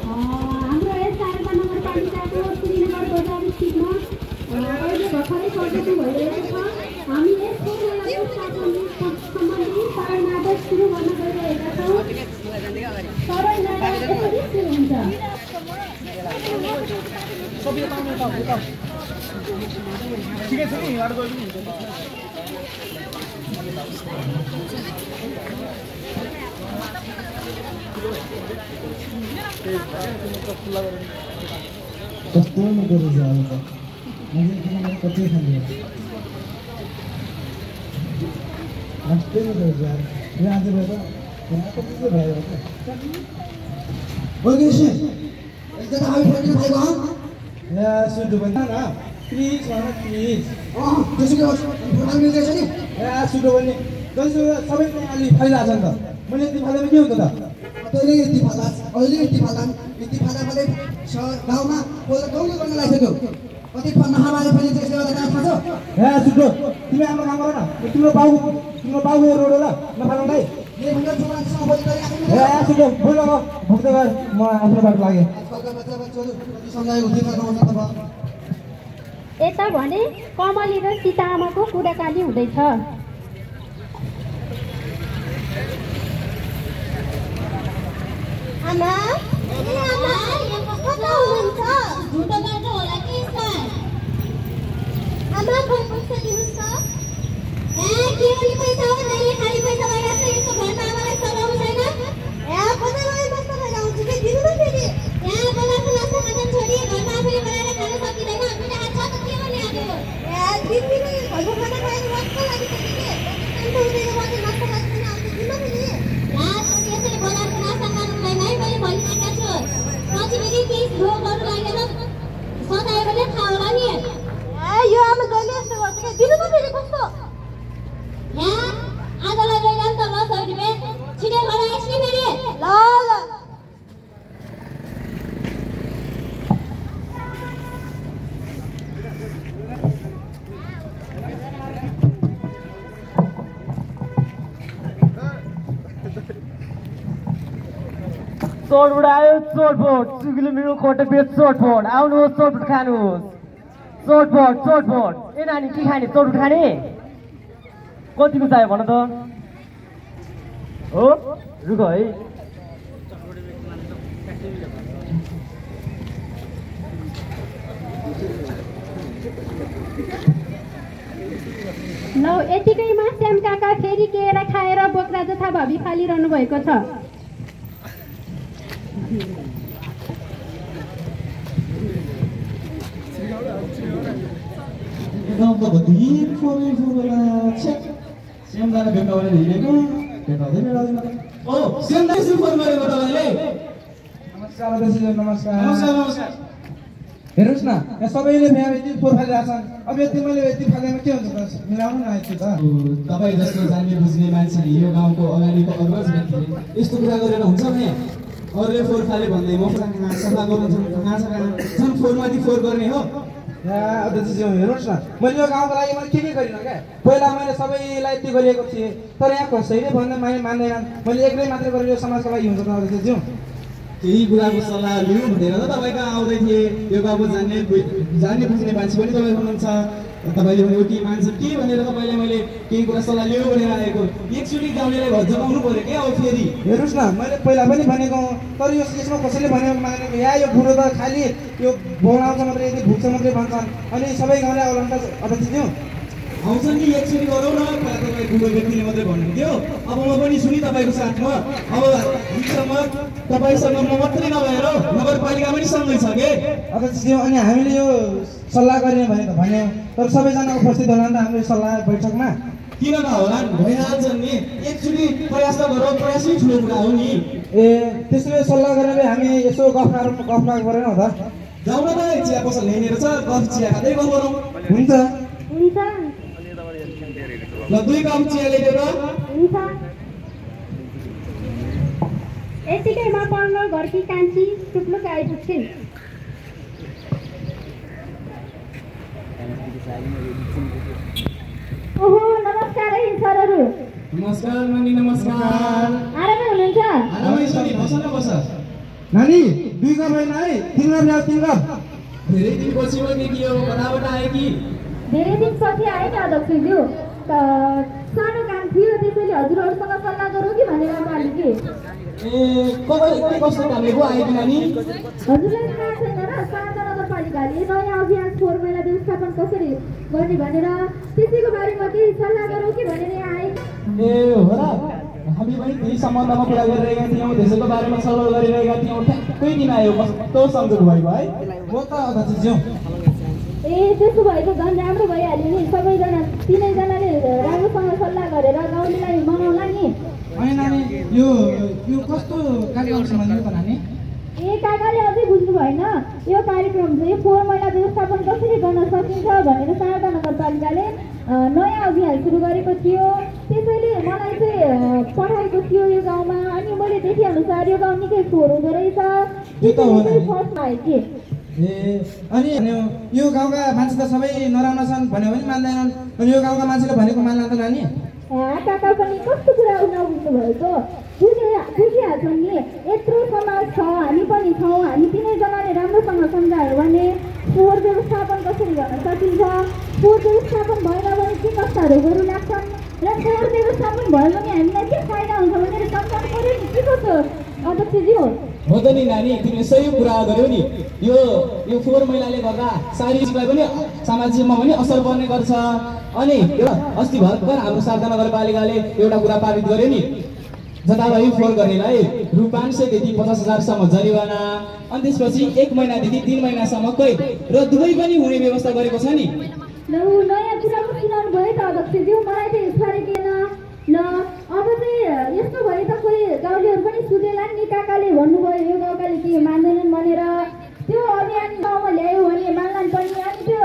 हाम्रो यस सारेगा नगरपालिकाको श्रीनगर बजार स्थितमा अहिले भर्खरै प्रगति भइरहेको छ। हामी यस सम्बन्धी सरल नाटक सुरु गर्न गइरहेका छौँ। सरल नाटक यसरी सुरु हुन्छ। ठिकै छ नि अरू गयो पनि कस्तो नगर्नु जाऊ त मैले किन कति खाने अस्ति नगर्नु जाऊ यो आज भएर यहाँ कति चाहिँ भयो ओके सी एकदा हामी फर्किन भएको हो या सुधु पनि न प्लिज भन प्लिज त्यसो के प्रोग्राम मिल्दैछ नि या सुधु पनि जसो सबै अलि फैलाछ नि त मैले यति फाल्दा के हुन्छ त तैँले यति फाल्दा अहिले यति फाल्दा गाउँमा गाउँले गर्न लागिसक्यो कति नहामाले पनि त्यसले गर्दा थाहा छ ए सुधु तिमी हाम्रो काम गर न तिम्रो बाउ रोड होला नफाल्नु भाइ ए सुधु बोल भुक्दै गर म आफ्नो बाटो लागेँ यता भने कमली र सीता आमाको कुराकानी हुँदैछ। आमा यहाँ कता हुनुहुन्छ? झुटो बाटो होला कि सर? आमा फोन पैसा दिनुहोस् त। के पैसा हो मैले खाली पैसा लगाएको छु यस्तो घरमा आमालाई सघाउनु छैन। कता गएर बस्न भएर आउँछु कि दिनु न फेरि। यहाँ बनाएको नास्ता खाना छोडी घरमा आफूले बनाएर खान सकिँदैन। मेरो हात छ त के गर्ने आज? दिनदिनै घरको खाना खाएर वाक्क लागिसक्यो कि। अन्त हुँदैन मात्रै नास्ता खाँदैन आउँछ दिनु फेरि। यसरी बनाएको नास्ता खानु भएन है मैले भनिसकेको छु। पछि फेरि केही ढो गर्नु लागेन सतायो भने थाहा होला नि। यो आमा जहिले यस्तो गर्छ क्या दिनु त फेरि कस्तो यहाँ आजलाई गइरहनु त ल 100 रुपियाँ छिटै घर आइस् नि फेरि ल ल चोटबुट आयो चोटबोट सुगिलो मेरो खोटे पेट चोटबोट आउनुहोस् चोटबुट खानुहोस् चोटबोट ए नानी के खाने चोटबुट खाने कतिको चाहियो भन त हो रुख है लौ यतिकैमा श्याम काका फेरि केरा खाएर बोक्रा जथा भावी फालिरहनु भएको छ। गाउँको दिन फोरला छेक श्यामदाले भेट्टाउने हिँडेको भेट्टाउँदै भेट्टाउँदैन ओ श्यामदा सुन फोन गरेको तपाईले नमस्कार अध्यक्ष नमस्कार हेर्नुस् न यहाँ सबैले बिहान यति फोर फालिरहेछन् अब यति मैले यति फालेमा के हुन्छ त मिलाउनु न यति त तपाईँ जस्तो जान्ने बुझ्ने मान्छे यो गाउँको अगाडिको अग्रज व्यक्तिले यस्तो कुरा गरेर हुन्छ नि अरूले फोर फाले भन्दै म सफा गर्नु झन् फोरमाथि फोर गर्ने हो अध्यक्षज्यू हेर्नुहोस् न मैले यो गाउँको लागि मैले के गरिनँ क्या पहिला मैले सबैलाई यति गरिएको थिएँ तर यहाँ कसैले भन्दा मान्दैनन् मैले एक्लै मात्रै गरेर यो समाजको लागि हुन्छ त अध्यक्षज्यू केही कुराको सल्लाह लिनु भनेर त तपाईँ कहाँ आउँदै थिएँ यो गाउँको जान्ने बुझ्ने मान्छे पनि तपाईँ हुनुहुन्छ तपाईँले भने एउटी मान्छे के भनेर तपाईँले मैले केही कुरा सल्लाह लिनु भनेर आएको एकचोटि गाउँलेलाई घर जमाउनु पऱ्यो क्या अब फेरि हेर्नुहोस् न मैले पहिला पनि भनेको तर यो यसमा कसैले भनेको मानेको या यो बुढो त खालि यो बोलाउँछ मात्रै यदि भुक्छ मात्रै भन्छन् अनि सबै गाउँले आउलान् त अध्यक्षज्यू आउँछन् कि एकचोटि गरौँ न तपाईँ बुढो व्यक्तिले मात्रै भन्नुहुन्थ्यो अब म पनि सुनि तपाईँको साथमा अब हिजोसम्म तपाईँसँग म मात्रै नभएर नगरपालिका पनि सँगै छ के अध्यक्षज्यू अनि हामीले यो सल्लाह गर्ने भनेको भन्यो तर सबैजना उपस्थित होला नि त हाम्रो सल्लाह बैठकमा किन नहोला भइहाल्छन् नि एकचोटि प्रयास त गरौँ प्रयासै ठुलो कुरा हो नि ए त्यसले सल्लाह गरेर हामी यसो गफ गरेन हो त जाउँ न त चिया पसल ल्याइनेर छ गफ चिया खाँदै गफ गरौँ हुन्छ ल 2 कप चिया ल्याइदेऊ हुन्छ यतिकैमा पल्लो घरकी कान्छी टुप्लुक आइपुग्छिन्। ओहो नमस्कार है सरहरू। नमस्कार मनी नमस्कार आरामै हुनुहुन्छ? आरामै छ नि बस न बस नानी 2 गफ होइन है 3 गफ ल्याऊ 3 गफ धेरै दिनपछि पनि के हो कताबाट आयो कि धेरै दिनपछि आएँ नि अध्यक्षज्यू सानो काम थियो त्यसैले हजुरहरूसँग सल्लाह गरौँ कि भनेर मैले कि के कस्तो कामले पो आयो कि नानी हजुरलाई थाहा छैन र शारदा नगरपालिकाले नयाँ अभियान फोहोर मैला व्यवस्थापन कसरी गर्ने भनेर त्यसैको बारेमा केही सल्लाह गरौँ कि भनेर आएँ हो र हामी पनि त्यही सम्बन्धमा कुरा गरिरहेका थियौँ त्यसैको बारेमा छलफल गरिरहेका थियौँ ठ्याक्कै दिन आयो कस्तो सम्झौँ भएको है हो त अध्यक्षज्यू त्यसो भएको झन् राम्रो भइहाल्यो नि सबैजना तिनैजनाले राम्रोसँग सल्लाह गरेर गाउँलेलाई मनाउला नि होइन नानी यो कस्तो कार्यक्रम सम्बन्धी हो त नानी काकाले अझै बुझ्नु भएन यो कार्यक्रम चाहिँ फोहोर मैला व्यवस्थापन कसरी गर्न सकिन्छ भनेर शारदा नगरपालिकाले नयाँ अभियान सुरु गरेको थियो त्यसैले मलाई चाहिँ पठाएको थियो यो गाउँमा अनि मैले देखेअनुसार यो गाउँ निकै फोहोर हुँदो रहेछ फर्स्ट आयो कि अनि यो गाउँका मान्छे त सबै नराम्रा छन् भन्यो भने मान्दैनन् अनि यो गाउँका मान्छेले भनेको मान्ला त नानी काका पनि कस्तो कुरा नबुझ्नु भएको बुझिहाल्छौँ नि यत्रो समाज छ हामी पनि छौँ हामी तिनैजनाले राम्रोसँग सम्झायो भने फोहोर व्यवस्थापन कसरी गर्न सकिन्छ फोहोर व्यवस्थापन भएन भने के कस्ताहरू गोरु लाग्छन् र फोहोर व्यवस्थापन भयो भने हामीलाई के फाइदा हुन्छ भनेर सम्झाउनु पऱ्यो नि के कस्तो अध्यक्षज्यू हो त नि नानी तिमीले सही कुरा गर्यौ नि यो फोहोर मैलाले गर्दा शारीरिकलाई पनि सामाजिकमा पनि असर पर्ने गर्छ अनि अस्ति भर्खर हाम्रो शारदा नगरपालिकाले एउटा कुरा पारित गर्यो नि जताभावी फोहोर गर्नेलाई रु 500 देखि 50,000सम्म जरिवाना अनि त्यसपछि 1 महिनादेखि 3 महिनासम्म कैद र दुवै पनि हुने व्यवस्था गरेको छ नि नयाँ कुरा पनि सुनाउनु भयो त अध्यक्षज्यू मलाई त यसबारे दिएन ल अब चाहिँ यस्तो भए त कोही गाउँलेहरू पनि सुनेला नि काकाले भन्नुभयो यो गाउँकाले के मान्दैनन् भनेर त्यो अभियान गाउँमा ल्यायो भने मान्लान् पनि अनि त्यो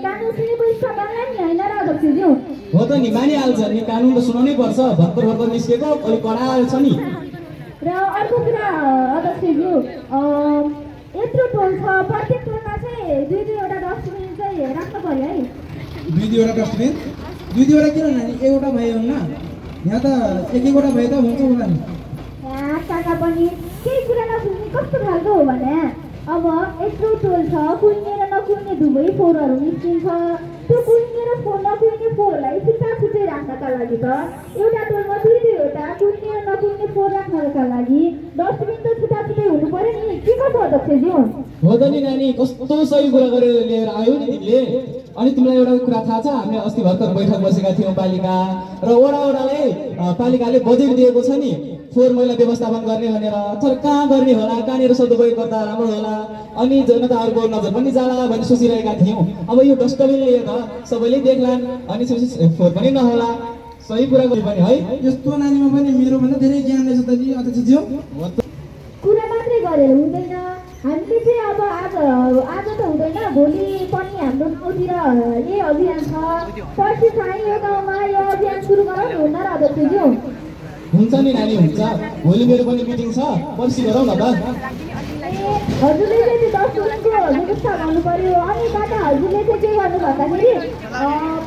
कानुन सुनेपछि मान्ला नि होइन र अध्यक्षज्यू हो त नि मानिहाल्छ नि कानुन त सुनाउनै पर्छ भर्खर निस्केको अलिक कडा छ नि र अर्को कुरा अध्यक्षज्यू यत्रो टोल छ प्रत्येक टोलमा चाहिँ 2-2वटा डस्टबिन चाहिँ राख्नु पर्यो है 2-2वटा डस्टबिन 2-2वटा किन नानी एउटा भए हुन्न यहाँ त एक-एकवटा भए त हुन्छ होला नि काका पनि केही कुरा नबुझ्ने कस्तो खालको हो भने अब यत्रो टोल छ कुहिने र नकुहिने दुवै फोहोरहरू निस्किन्छ त्यो कुहिने र नकुहिने फोहोरलाई छुट्टै राख्नका लागि त एउटा टोलमा 2-2वटा कुहिने र नकुहिने फोहोर राख्नका लागि डस्टबिन त छुट्टै हुनु पर्यो नि के कसो अध्यक्षज्यू हो त नि नानी कस्तो सही कुरा गरेर लिएर आयो नि तिमीले अनि तिमीलाई एउटा कुरा थाहा छ हामीले अस्ति भर्खर बैठक बसेका थियौँ पालिका र वडाले पालिकाले बजेट दिएको छ नि फोहोर मैला व्यवस्थापन गर्ने भनेर तर कहाँ गर्ने होला कहाँनिर सदुपयोग गर्दा राम्रो होला अनि जनताहरूको नजर पनि जाला भन्ने सोचिरहेका थियौँ अब यो डस्टबिन लिएर सबैले देख्लान् अनि फोहोर पनि नहोला सही कुरा गर्नु पनि है यस्तो नानीमा पनि मेरो भन्दा धेरै ज्ञान रहेछ त नि अध्यक्षज्यू कुरा मात्रै गरेर हुँदैन हामीले चाहिँ अब आज त हुँदैन भोलि पनि हाम्रो गाउँतिर यही अभियान छ पर्सि चाहिँ यो गाउँमा यो अभियान सुरु गरौँ न हुन्न र अध्यक्षज्यू हुन्छ नि नानी हुन्छ भोलि मेरो पनि मिटिङ छ पर्सि गरौँ न त हजुरले चाहिँ त्यो डस्टबिनको व्यवस्था गर्नु पर्यो अनि काका हजुरले चाहिँ के गर्नु भन्दाखेरि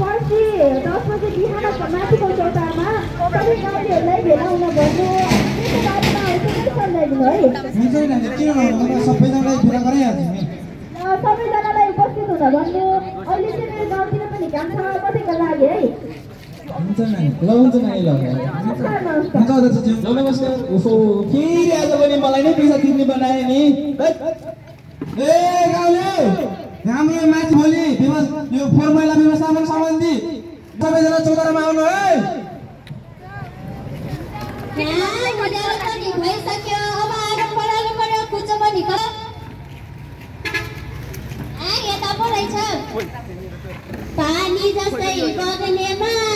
पर्सि 10 बजे बिहान माथिको चौतारमा सबै गाउँलेहरूलाई भेला हुन भन्नु त्यसको बारेमा सम्झाइदिनु है हुन्छ नि नानी किन नभन्नु सबैजनालाई कुरा गराइहाल्छु नि सबैजनालाई उपस्थित हुन भन्नु अहिले चाहिँ मेरो गाउँतिर पनि काम छ कतैका लागि है हुन्छ नानी ल हुन्छ नानी ल हुन्छ अध्यक्षज्यू ल नमस्कार ओहो फेरि आज पनि मलाई नै पैसा तिर्ने बनाए नि ए गाउँले हाम्रो माथि भोलि यो फोहोर मैला व्यवस्थापन सम्बन्धी सबैजना चौतारामा आउनु है भइसक्यो अब आगो बढाउनु पर्यो कुचो पनि यता पो रहेछ पानी जस्तै बग्ने माया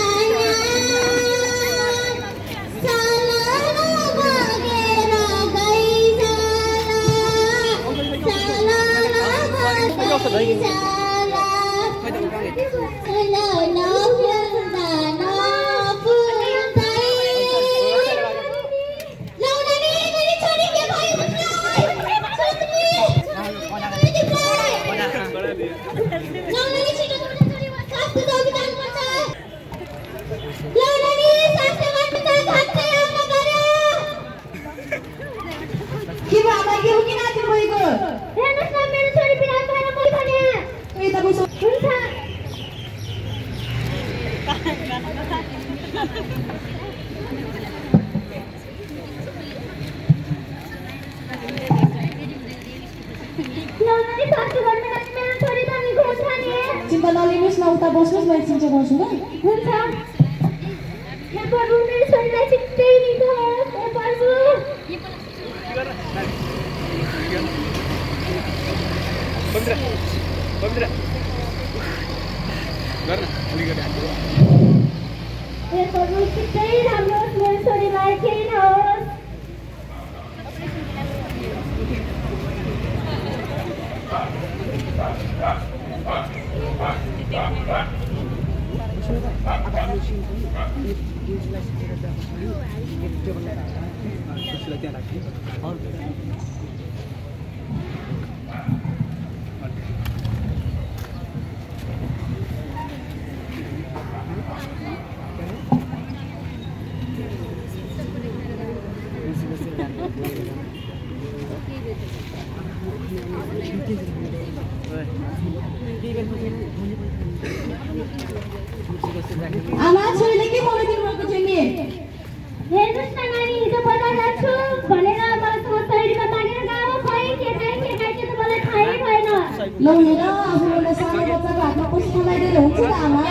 हेर्नुहोस् न मेरो छोरी बिराम भएर कोही भने ए तपाईँ हुन्छ नौनी सासु घरमा मेरो छोरी भनेको हुन्छ नि चिन्ता नलिनुहोस् न उता बस्नुहोस् म एकछिन चाहिँ गर्छु ल हुन्छ यहाँ पर्नु मेरो छोरीलाई छिट्टै लिनुहोस् ए पर्नु ए पर्नु छिट्टै राम्रोस् मेरो छोरीलाई केही नहोस् आमा छोरीले के बनाइदिनु भएको थियो नि हेर्नुहोस् न नानी हिजो बजार जान्छु भनेर मलाई त शरीरमा तागेर गयो खै के खाइ त्यो त मलाई थाहै भएन लौ हेर आफ्नो एउटा सानो बच्चाको हातमा पैसा लगाइदिएर हुन्छ त आमा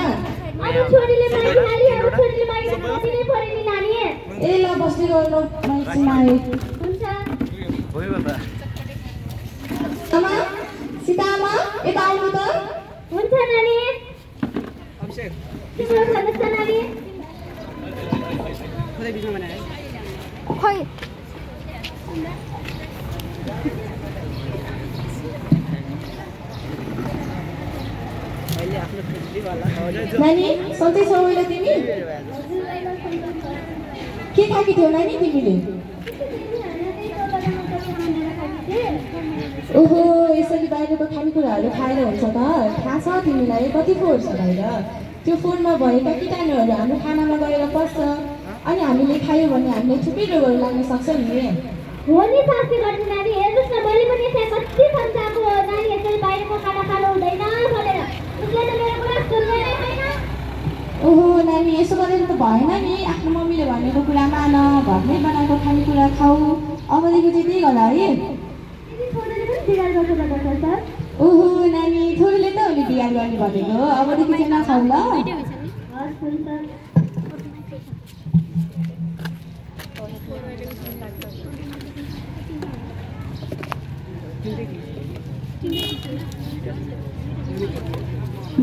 अनि छोरीले मागी हाली अरू छोरीले मागी दिनै पर्यो नि नानी ए ल बस्दै गर्नु म एकछिन आएँ हुन्छ आमा सीता आमा यता आउनु त हुन्छ नानी तिम्रो खानुहोस् न नानी खै नानी सधैँ सबैलाई तिमी के खाएकी थियौ नानी तिमीले ओहो यसरी बाहिरको खानेकुराहरू खाएर हुन्छ त थाहा छ तिमीलाई कति फोहोर छ बाहिर त्यो फोनमा भएका किटाणुहरू हाम्रो खानामा गएर पस्छ अनि हामीले खायौँ भने हामीले थुप्रै रोगहरू लाग्न सक्छ नि हो नि सासू गर्नु नानी हेर्नुहोस् न मैले पनि यसलाई कति सम्झाएको नानी यसरी बाहिरको खाना खानु हुँदैन भनेर उसले त मेरो कुरा सुन्दैन छैन ओहो नानी यसो गरेर त भएन नि आफ्नो मम्मीले भनेको कुरा मान घरमै बनाएको खानेकुरा खाऊ अबदेखि चाहिँ त्यही होला है ओहो नानी छोरीले त उसले बिहा गर्ने भनेको अबदेखि चाहिँ नखाऊ ल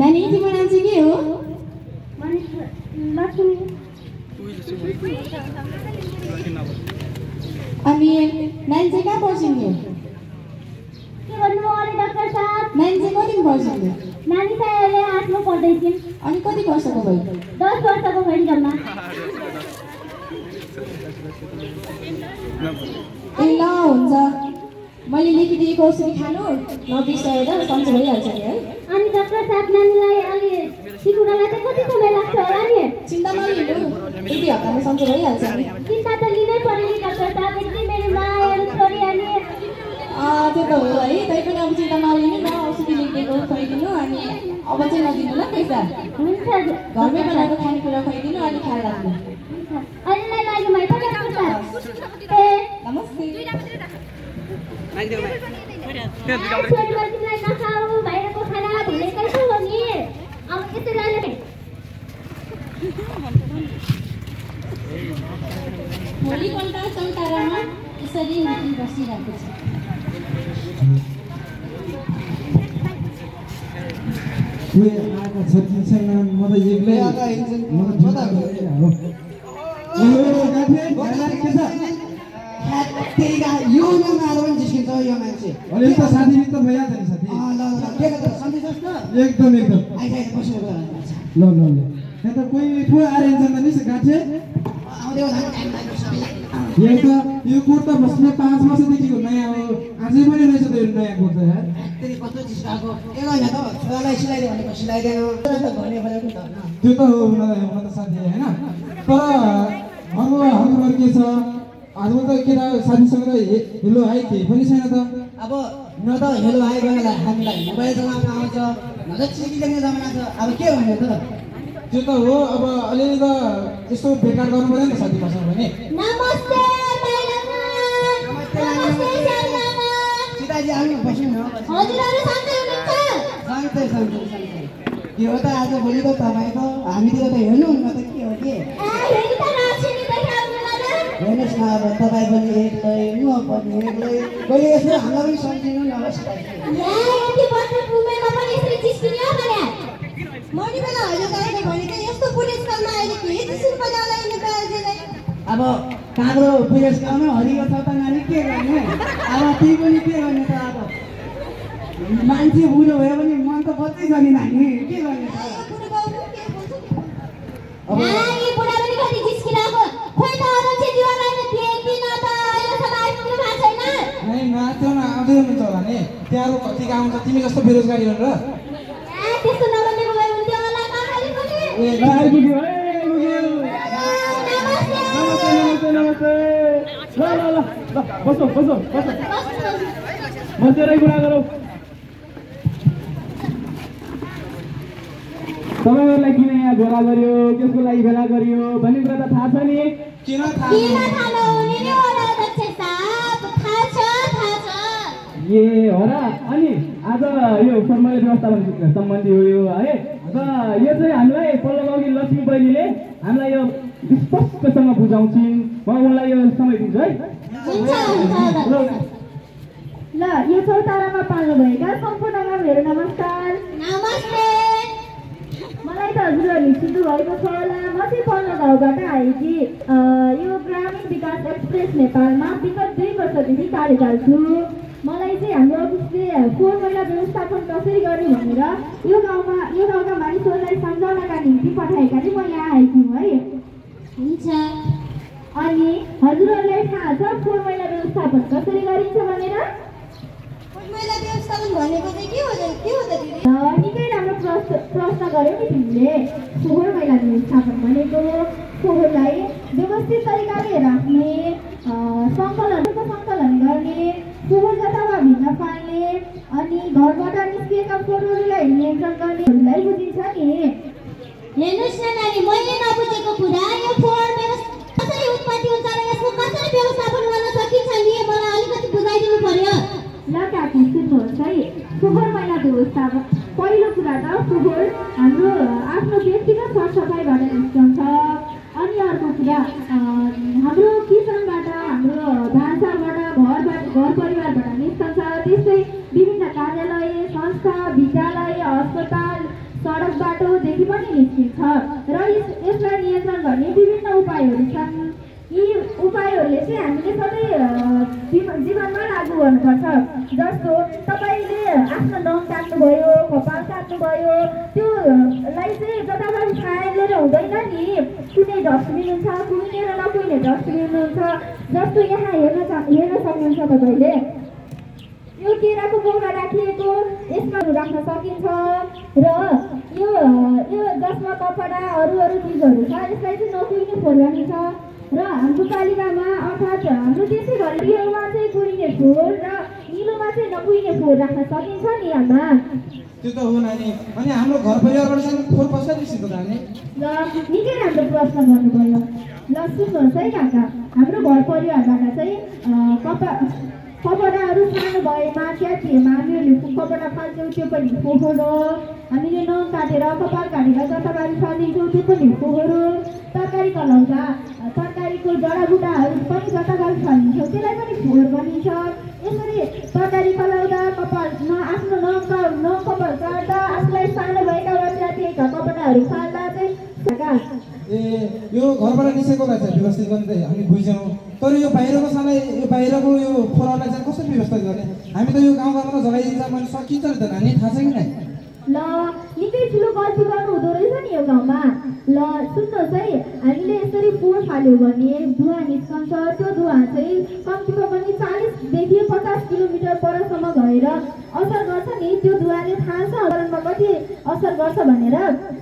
नानी तिम्रो नाम चाहिँ के हो अनि नानी चाहिँ कहाँ पढ्छिन् के भन्नु अरे डाक्टर साहब नानी चाहिँ कति पढ्छिन् नानी त अहिले 8 मा पढ्दैछिन् अनि कति वर्षको भयो 10 वर्षको भयो जम्मा ए ल हुन्छ मैले लेखिदिएको औषधि खानु नबिर्साएर सन्चो भइहाल्छ नि है अनि डाक्टर साहब नानीलाई अलि सिकुरालाई चाहिँ कति समय लाग्छ होला नि चिन्ता नलिनु 1 हप्तामा सन्चो भइहाल्छ नि चिन्ता त लिनै पर्यो नि डाक्टर साहब यति मेरो मायाहरू छोरी अनि त्यो त हो है तै पनि अब चिन्ता नलिनु न औषधि लेखिदिएको खुवाइदिनु अनि अब चाहिँ नदिनु ल पैसा हुन्छ घरमै बनाएको खानेकुरा खुवाइदिनु अनि ख्याल राख्नु अहिलेलाई लाग्यो मैले त डाक्टर साहब ए नमस्ते छोरीलाई तिमीलाई नखाऊ बाहिरको खाना भनेकै छौ नि अब यस्तो लाग्यो भोलिपल्ट चौतारामा यसरी बसिरहेको छ कोही आएका छ छैन म त एक्लै म त यो नआएर पनि जिस्किन्छ यो मान्छे अलि त साथी मित्र भइहाल्छ नि साथी एकदम ल ल ल यहाँ त कोही ठुलो आएर हिँड्छ नि गाँठे यहाँ त यो कोट त बस्ने 5 वर्षदेखिको नयाँ हो अझै पनि रहेछ त यो नयाँ कोट त यार कस्तो जिस्काएको होइन त छोरालाई सिलाइदियो भनेको सिलाइदिएन त्यो त हो हुन त साथी होइन तर हाम्रो के छ आजकल त केटा साथीसँग त हेलो हाई केही पनि छैन त अब न त हेलो हाई गर्नलाई हामीलाई मोबाइल चलाउन आउँछ न त चिठी लेख्ने जमाना छ अब के भन्यो त त्यो त हो अब अलिअलि त यस्तो भेटघाट गर्नु पर्यो नि साथी भाषा भने नमस्ते सीताजी आउनु बस्नु न हजुरहरु सन्चै हुनुहुन्छ सन्चै के हो त आज भोलि त तपाईँको हामीले त हेर्नुहुन्न त के हो के हेरि त रासिनी देखाउनु होला हेर्नुहोस् न अब तपाईँ पनि एक्लै म पनि एक्लै कहिले यसो हामीलाई पनि सम्झिनु न यति वर्ष पुगेमा पनि यसरी चिस्किने हो भने मर्ने बेला होइन गाडी भनेको यस्तो पुलिसकालमा अहिले के चिसिन बजाउला यिनी बाजेले अब काँक्रो पुलिसकालमा हरियो छ त नानी के गर्ने अब ती पनि के गर्ने त अब मान्छे बुढो भयो भने मन त बच्चै छ नि नानी के गर्ने त यी बुढा पनि कति चिस्किरहेको खोइ त अध्यक्ष जीवनलाई त देखिन त अहिलेसम्म आइपुग्नु भएको छैन नै त्यो न आउँदै हुनुहुन्छ होला नि त्यहाँ कतिको आउँछ तिमी जस्तो बेरोजगारी गरेर त्यस्तो नभनेको भए हुन्थ्यो होला कहाँले पनि नमस्ते ल बसो बसेरै कुरा गरौँ तपाईँहरूलाई किन यहाँ भेला गरियो त्यसको लागि भेला गरियो भन्ने कुरा त थाहा छ नि किन थाहा नहुने नि होला अध्यक्ष साहब थाहा छ ए हो र अनि आज यो formula व्यवस्थापन सम्बन्धी हो यो है र यो चाहिँ हामीलाई पल्लो अघि लक्ष्मी बहिनीले हामीलाई यो स्पष्टसँग बुझाउँछिन् म उनलाई यो समय दिन्छु है ल यो चौतारामा पाल्नुभएका सम्पूर्णमा मेरो नमस्कार नमस्ते मलाई त हजुरहरूले सुन्नु भएको छ होला म चाहिँ पल्लो गाउँबाट आएकी यो ग्रामीण विकास एक्सप्रेस नेपालमा विगत 2 वर्षदेखि कार्यरत छु मलाई चाहिँ हाम्रो अफिसले फोहोर मैला व्यवस्थापन कसरी गर्ने भनेर यो गाउँका मानिसहरूलाई सम्झाउनका निम्ति पठाएका चाहिँ म यहाँ आएकी हुँ है हुन्छ अनि हजुरहरूलाई थाहा छ फोहोर मैला व्यवस्थापन कसरी गरिन्छ भनेर महिला व्यवस्थापन भनेको चाहिँ के हो त दिदी निकै राम्रो प्रश्न गर्यौ नि तिमीले फोहोर मैला व्यवस्थापन भनेको फोहोरलाई व्यवस्थित तरिकाले राख्ने सङ्कलन गर्ने फोहोर जतामा भिन्न पार्ने अनि घरबाट निस्किएका फोहोरहरूलाई नियन्त्रण गर्नेहरूलाई बुझिन्छ नि हेर्नुहोस् न नानी मैले नबुझेको कुरा यो फोहोर कसरी उत्पत्ति हुन्छ र यसको कसरी व्यवस्थापन गर्न सकिन्छ नि मलाई अलिकति बुझाइदिनु पर्यो ल काकी सुन्नुहोस् है फोहोर मैला व्यवस्थापन पहिलो कुरा त फोहोर हाम्रो आफ्नो व्यक्तिगत सरसफाइबाट निस्कन्छ अनि अर्को कुरा हाम्रो किचनबाट हाम्रो भान्साबाट घर परिवारबाट निस्कन्छ त्यस्तै विभिन्न कार्यालय संस्था विद्यालय अस्पताल सडक बाटोदेखि पनि निस्किन्छ र यसलाई नियन्त्रण गर्ने विभिन्न उपायहरू छन् यी उपायहरूले चाहिँ हामीले सधैँ जीवनमा लागू गर्नुपर्छ जस्तो तपाईँले आफ्नो नङ काट्नुभयो कपाल काट्नुभयो त्योलाई चाहिँ जताभावी फ्यालेर हुँदैन नि कुनै डस्टबिन हुन्छ कुहिनेर नकुहिने डस्टबिन हुन्छ जस्तो यहाँ हेर्न सक्नुहुन्छ तपाईँले यो केराको बोक्रा राखिएको यसमा राख्न सकिन्छ र यो जसमा कपडा अरू चिजहरू छ यसलाई चाहिँ नकुहिने फोहोर भनिन्छ र हाम्रो पालिकामा अर्थात् हाम्रो देशैभरि रियोमा चाहिँ कुहिने फोहोर र निलोमा चाहिँ नकुहिने फोहोर राख्न सकिन्छ नि आमा त्यो त हो नानी अनि हाम्रो घर परिवारबाट चाहिँ फोहोर कसरी सिक्यो नानी ल निकै राम्रो प्रश्न गर्नुभयो ल सुन्नुहोस् है काका हाम्रो घर परिवारबाट चाहिँ कपडाहरू सानो भएमा क्याटीमा हामीहरूले कपडा फाल्छौँ त्यो पनि फोहोर हो हामीले नङ काटेर कपाल काटेर जताभावी फालिदिन्छौँ त्यो पनि फोहोर हो तरकारी कलाउँदा तरकारीको जडाबुटाहरू पनि जताभावी फालिदिन्छौँ त्यसलाई पनि फोहोर भनिन्छ यसरी तरकारी कलाउँदा आफ्नो नङ कपाल काट्दा आफूलाई सानो भएका वा जातिएका कपडाहरू फाल्दा चाहिँ यो घरबाट निस्केकोलाई चाहिँ व्यवस्थित गर्ने चाहिँ हामी बुझ्छौँ तर यो बाहिरको बाहिरको यो फोहोरलाई चाहिँ कसरी व्यवस्थित गर्ने हामी त यो गाउँघरमा जगाइदिन्छ भने सकिन्छ नि त नानी थाहा छ कि नै ल निकै ठुलो गल्ती गर्नु हुँदो रहेछ नि यो गाउँमा ल सुन्नुहोस् है हामीले यसरी फोहोर फाल्यो भने धुवा निस्कन्छ त्यो धुवा चाहिँ कम्तीमा पनि 40देखि 50 किलोमिटर परसम्म गएर असर गर्छ नि त्यो धुवाले थाहा छ वातावरणमा कति असर गर्छ भनेर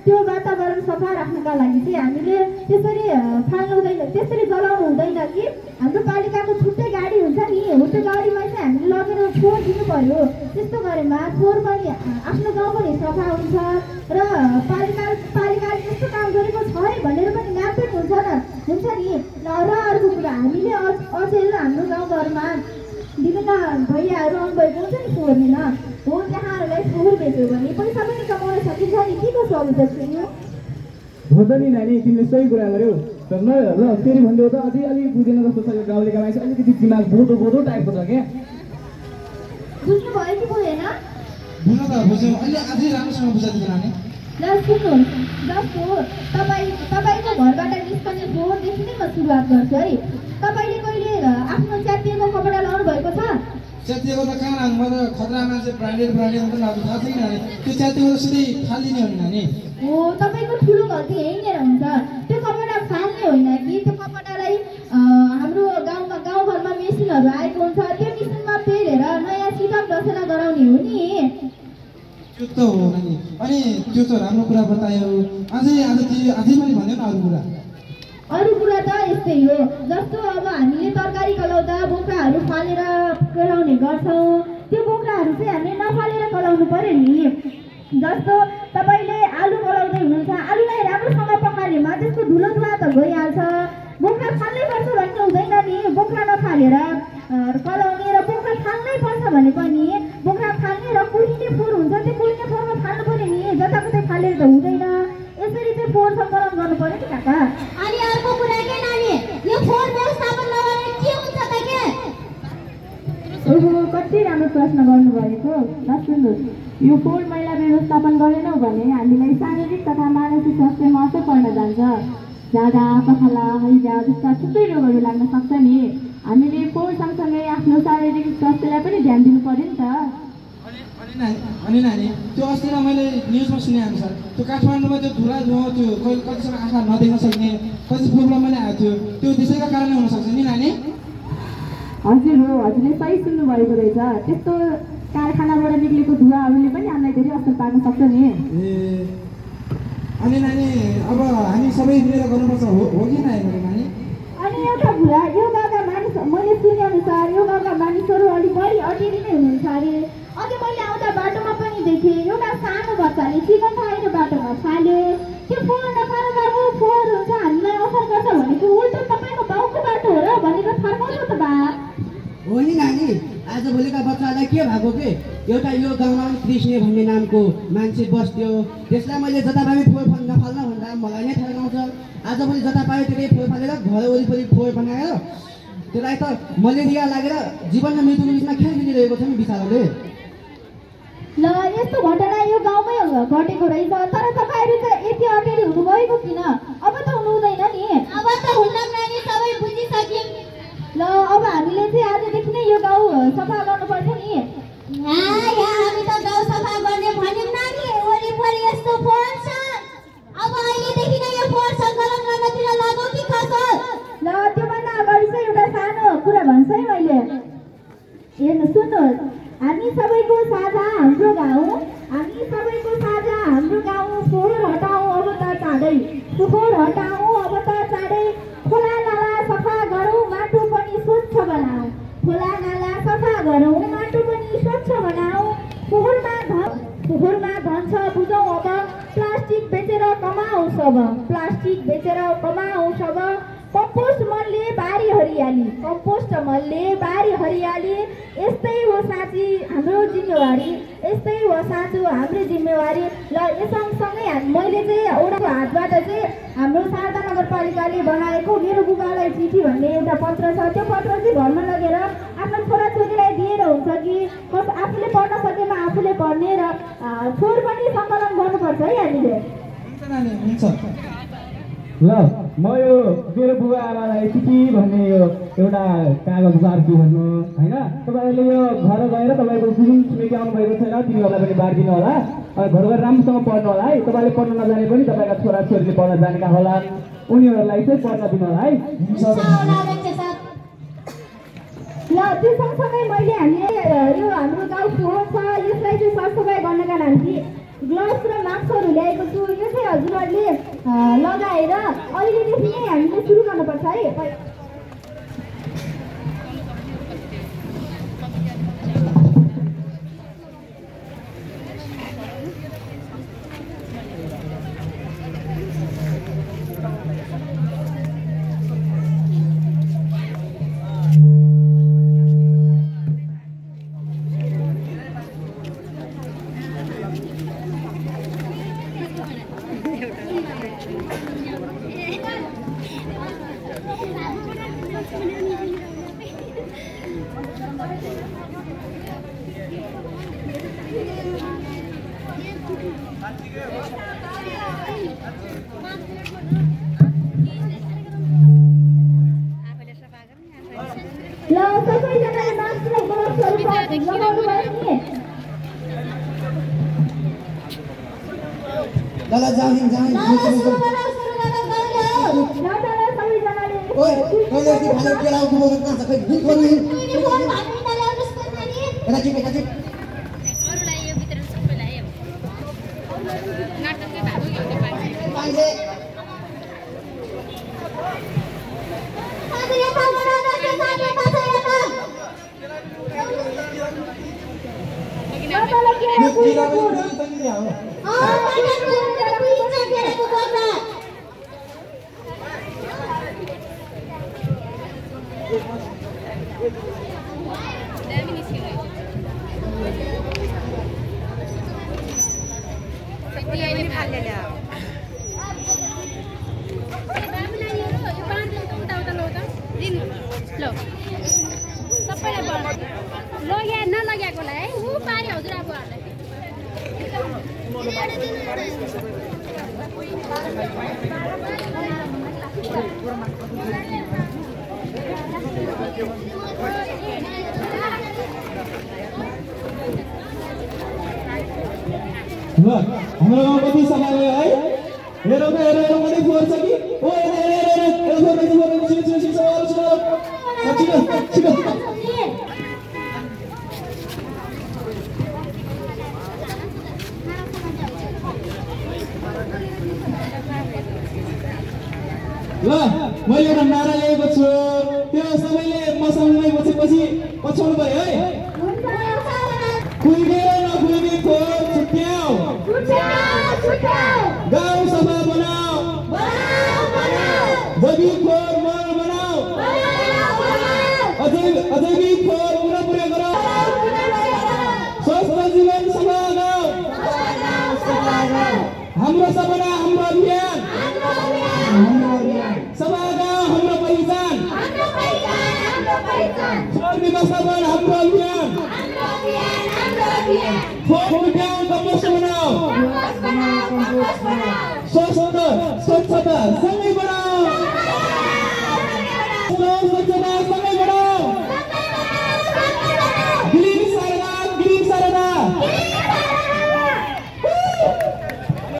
त्यो वातावरण सफा राख्नका लागि चाहिँ हामीले त्यसरी फाल्नु हुँदैन त्यसरी जलाउनु हुँदैन कि हाम्रो पालिकाको छुट्टै गाडी हुन्छ नि हो त्यो गाडीमा चाहिँ हामीले लगेर फोहोर दिनु पर्यो। त्यस्तो गरेमा फोहोर पनि आफ्नो गाउँ पनि सफा हुन्छ र पालिकाले यस्तो काम गरेको छ है भनेर पनि नाम पनि हुन्छ नि। र अर्को कुरा हामीले अचेल हाम्रो गाउँघरमा विभिन्न भैयाहरू आउनुभएको हुन्छ नि फोहोर लिन, हो त्यहाँहरूलाई फोहोर बेच्यो भने पैसा पनि कमाउन सकिन्छ नि। के कसो अब जस्तो हो त नि नानी, तिमीले सही कुरा गर्यौ। तर ल फेरि भन्दै हो त अझै अलिक बुझेन जस्तो छ। यो गाउँलेका मान्छे अलिकति दिमाग बोधो टाइपको छ क्या। बुझ्नु भयो कि बुझेन? बुझ्नु त बुझ्यौँ, अहिले अझै राम्रोसँग बुझाइदिनु नानी। ल सुन्नुहोस्, जस्तो तपाईँको घरबाट निस्कने फोहोरदेखि नै म सुरुवात गर्छु है। तपाईँले कहिले आफ्नो च्यातिएको कपडा लाउनु भएको छ? च्यातिएको त कहाँ लाग्नु, म त खतरा मान्छे, ब्रान्डेड मात्रै लाग्नु थाहा छैन नानी। त्यो च्यातिएको त सिधै फालिदिने हो नि नानी। हो, तपाईँको ठुलो गल्ती यहीँनिर हुन्छ। त्यो कपडा फाल्ने होइन कि त्यो कपडालाई हाम्रो गाउँघरमा मेसिनहरू आएको हुन्छ, त्यो मेसिनमा पेलेर नयाँ सिटअप रचना गराउने हो नि। त्यो त हो नानी। अनि त्यो त राम्रो कुरा बतायो। अझै पनि भन्यो न अरू कुरा त यस्तै हो। जस्तो अब हामीले तरकारी कलाउँदा बोक्राहरू फालेर कलाउने गर्छौँ, त्यो बोक्राहरू चाहिँ हामीले नफालेर कलाउनु पर्यो नि। जस्तो तपाईँले आलु कलाउँदै हुनुहुन्छ, आलुलाई राम्रोसँग पकालेमा त्यसको धुलो धुवा त गइहाल्छ। बोक्रा फाल्नै पर्छ भन्ने हुँदैन नि। बोक्रा नफालेर कलाउने र बोक्रा फाल्नै पर्छ भने पनि बोक्रा फाल्ने र कुहिने फोहोर हुन्छ, त्यो कुहिने फोहोरमा फाल्नु पर्यो नि। जताततै फालेर त हुँदैन। यसरी चाहिँ फोहोर सङ्कलन गर्नु पर्यो नि काका। अनि अर्को कुरा के नानी, यो फोहोर व्यवस्थापन नगरेर के हुन्छ त के? कति राम्रो प्रश्न गर्नुभएको। ल सुन्नुहोस्, यो फोहोर मैला व्यवस्थापन गरेनौँ भने हामीलाई शारीरिक तथा मानसिक स्वास्थ्यमा असर पर्न जान्छ। जाडा, पखाला, हैजा जस्ता थुप्रै रोगहरू लाग्न सक्छ नि। हामीले फोहोर सँगसँगै आफ्नो शारीरिक स्वास्थ्यलाई पनि ध्यान दिनु पर्यो नि त। अनि नानी, त्यो अस्ति मैले न्युजमा सुने अनुसार त्यो काठमाडौँमा त्यो धुला त्यो कतिसम्म आँखा नदेख्न सक्ने कति प्रब्लम पनि आएको थियो, त्यो त्यसैका कारणले हुनसक्छ नि नानी। हजुर हो, हजुरले सही सुन्नुभएको रहेछ। त्यस्तो कारखानाबाट निक्लेको धुवाहरूले पनि हामीलाई धेरै असर पार्न सक्छ नि। अनि नानी, अब हामी सबै मिलेर गर्नुपर्छ हो कि नानी? अनि एउटा कुरा, यो गाउँका मानिस, मैले सुने अनुसार यो गाउँका मानिसहरू अलिक बढी अटेरी नै हुनुहुन्छ अरे। अघि मैले आउँदा बाटोमा पनि देखेँ एउटा सानो बच्चाले चिकन खाएर बाटोमा फाल्यो। त्यो फोहोर नफाल्नु फोहोर हुन्छ, हामीलाई असर गर्छ भनेको उल्टो तपाईँको बाउको बाटो हो र भनेर फर्काउँछ त बा। हो नि नानी, आजभोलिका बच्चालाई के भएको के, एउटा यो गाउँमा कृष्ण भन्ने नामको मान्छे बस्थ्यो। त्यसलाई मैले जताभावी फोहोर नफाल्न भन्दा मलाई नै ठर्काउँछ। आजभोलि जता पायो त्यही फोहोर फालेर घर वरिपरि फोहोर बनाएर त्यसलाई त मलेरिया लागेर जीवन र मृत्युको बिचमा खेल खेलिरहेको छ नि बिचाराले। ल यस्तो घटना यो गाउँमै घटेको रहेछ। तर तपाईँहरू त यति अटेरी हुनुभएको किन? अब त हुनु हुँदैन नि। अब त हुन्न नानी, सबै बुझिसक्यौँ। ल अब हामीले चाहिँ आजदेखि नै यो गाउँ सफा गर्नुपर्छ नि। हामी त गाउँ सफा गर्ने भन्यौँ नानी, वरिपरि यस्तो फोहोर छ। अब अहिलेदेखि नै यो फोहोर सङ्कलन गर्नतिर लागौ कि कसो? ल त्योभन्दा अगाडि चाहिँ एउटा सानो कुरा भन्छ है मैले। हेर्नु सुन्नुहोस्, हामी सबैको साझा हाम्रो गाउँ, हामी सबैको साझा हाम्रो गाउँ। फोहोर हटाऊ अब त चाँडै, फोहोर हटाऊ अब त चाँडै। खोला नाला सफा गरौँ, माटो पनि स्वच्छ बनाऊ। खोला नाला सफा गरौँ, माटो पनि स्वच्छ बनाऊ। फोहोरमा धन छ बुझौँ अब। प्लास्टिक बेचेर कमाऊ सब, प्लास्टिक बेचेर कमाऊ सब। कम्पोस्ट मलले बारी हरियाली, कम्पोस्ट मलले बारी हरियाली। यस्तै हो साँची हाम्रो जिम्मेवारी, यस्तै हो साँचो हाम्रो जिम्मेवारी। ल यस सँगसँगै मैले चाहिँ एउटाको हातबाट चाहिँ हाम्रो शारदा नगरपालिकाले बनाएको मेरो बुबालाई चिठी भन्ने एउटा पत्र छ। त्यो पत्र चाहिँ घरमा लगेर आफ्नो छोराछोरीलाई दिएर हुन्छ कि आफूले पढ्न सकेमा आफूले पढ्ने र फोहोर पनि सङ्कलन गर्नुपर्छ है हामीले। हुन्छ। ल म यो मेरो बुबा आमालाई चिठी भन्ने यो एउटा कागज बाँड्छु भन्नु होइन। तपाईँहरूले यो घर गएर तपाईँको जुन छिमेकी आउनुभएको छैन तिनीहरूलाई पनि बाँडिदिनु होला। घर गएर राम्रोसँग पढ्नु होला है। तपाईँले पढ्न नजाने पनि तपाईँका छोराछोरीले पढ्न जानेका होला, उनीहरूलाई चाहिँ पढ्न दिनु होला है। ल त्यो सँगसँगै मैले हामीले यो हाम्रो गाउँ फोहोर छ, यसलाई चाहिँ सरसफाइ गर्नका लागि ग्लोभ्स र मास्कहरू ल्याएको छु। यो चाहिँ हजुरहरूले लगाएर अहिलेदेखि नै हामीले सुरु गर्नुपर्छ है। ल सबैजनाले मास्कलाई ग्लोभ्सहरू लगाउनु भयो नि ल जाउँ ल सबैजनाले ओइ कहिले यति खाले केला उठ्नु भएको कहाँ छ खै हिट गर्नु एटा चिप अरूलाई यो भित्र सबैलाई नाटककै भाग पाइले नलगेकोलाई ऊ पारे हजुर अब हाम्रो गाउँ कति सफा भयो है हेरौँ कति फोहोर छ कि ओ ल मैले एउटा नारा ल्याएको छु त्यो सबैले मसँगै बसेपछि पछ्याउनु भयो है खुइगेर नखुइगे खोर छुट्याऊ गाउँ सफा बनाऊ जैविक खोर मल बनाऊ अजैविक खोर पुरा गराऊ स्वस्थ जीवन सफा गाउँ हाम्रो सपना हाम्रो अभियान सफा गाउँ हाम्रो पहिचान फोहोर व्यवस्थापन हाम्रो अभियान फोहोर गाउँ कम्पोस्ट बनाऊ स्वच्छता सँगै बनाऊ स्वच्छता